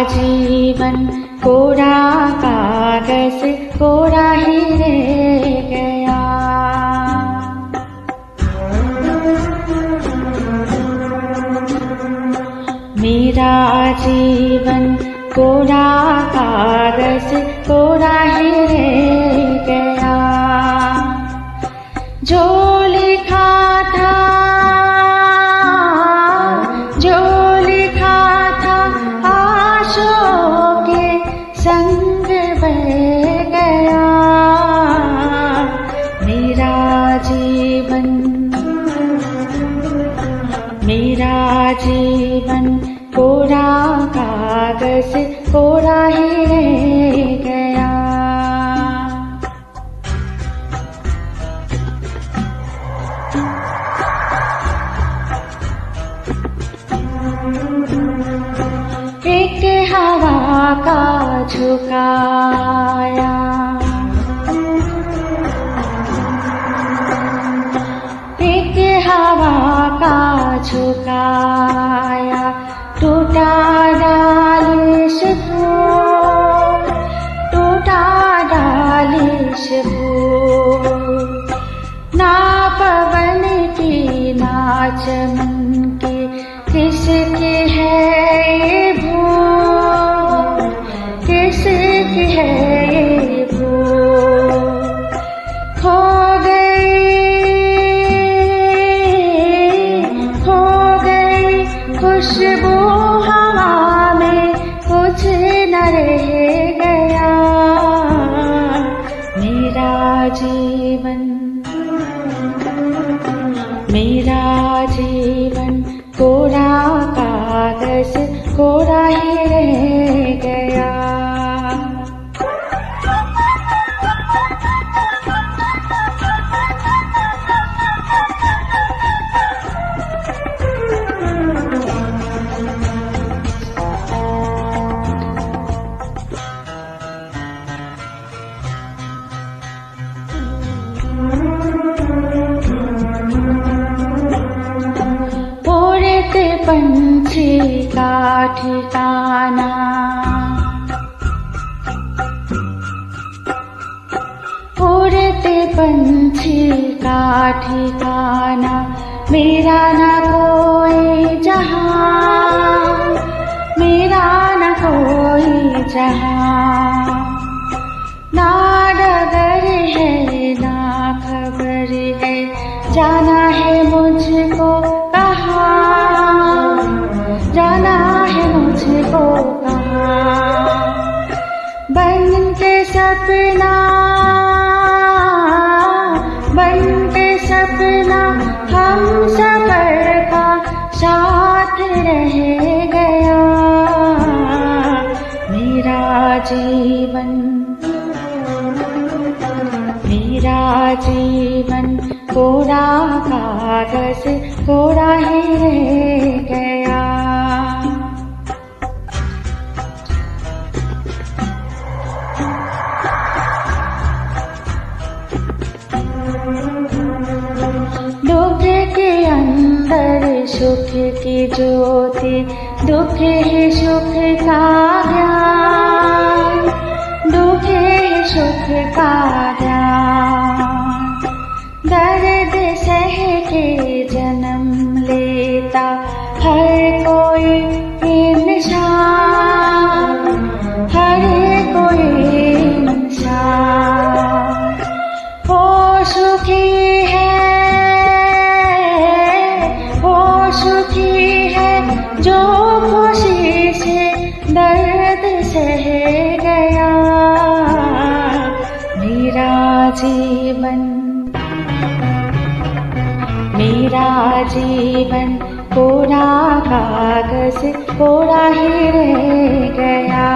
जीवन कोरा कागज कोरा ही रह गया। मेरा जीवन कोरा कागज कोरा ही रह गया। जो लिखा था आशों के संग बह गया। मेरा जीवन कोरा कागज कोरा ही रह गया। एक हवा का झुकाया, एक हवा का झुकाया, टूटा डालिश फूल, टूटा डालिश फूल। ना पवन की ना चमन की किसकी है ये भूल, किसकी है ये भूल। खो गई खुशबू हवा में, कुछ न रह गया। मेरा जीवन कोरा कागज कोरा ही रह गया। उड़ते पंछी का ठिकाना, उड़ते पंछी का ठिकाना, मेरा न कोई जहां, मेरा न कोई जहां। ना डगर है ना खबर है, जाना है मुझको कहाँ, जाना है मुझको कहाँ। बन के सपना, बन के सपना हम सफर का साथ रह गया। मेरा जीवन कोरा कागज कोरा ही रह गया। दुख के अंदर सुख की ज्योति, दुख ही सुख का ज्ञान, दुख ही सुख का ज्ञान। दर्द सह के जन्म लेता हर कोई इंसान, हर कोई इंसान। वो सुखी है जो खुशी से दर्द सह गया। मेरा जीवन कोरा कागज कोरा ही रह गया।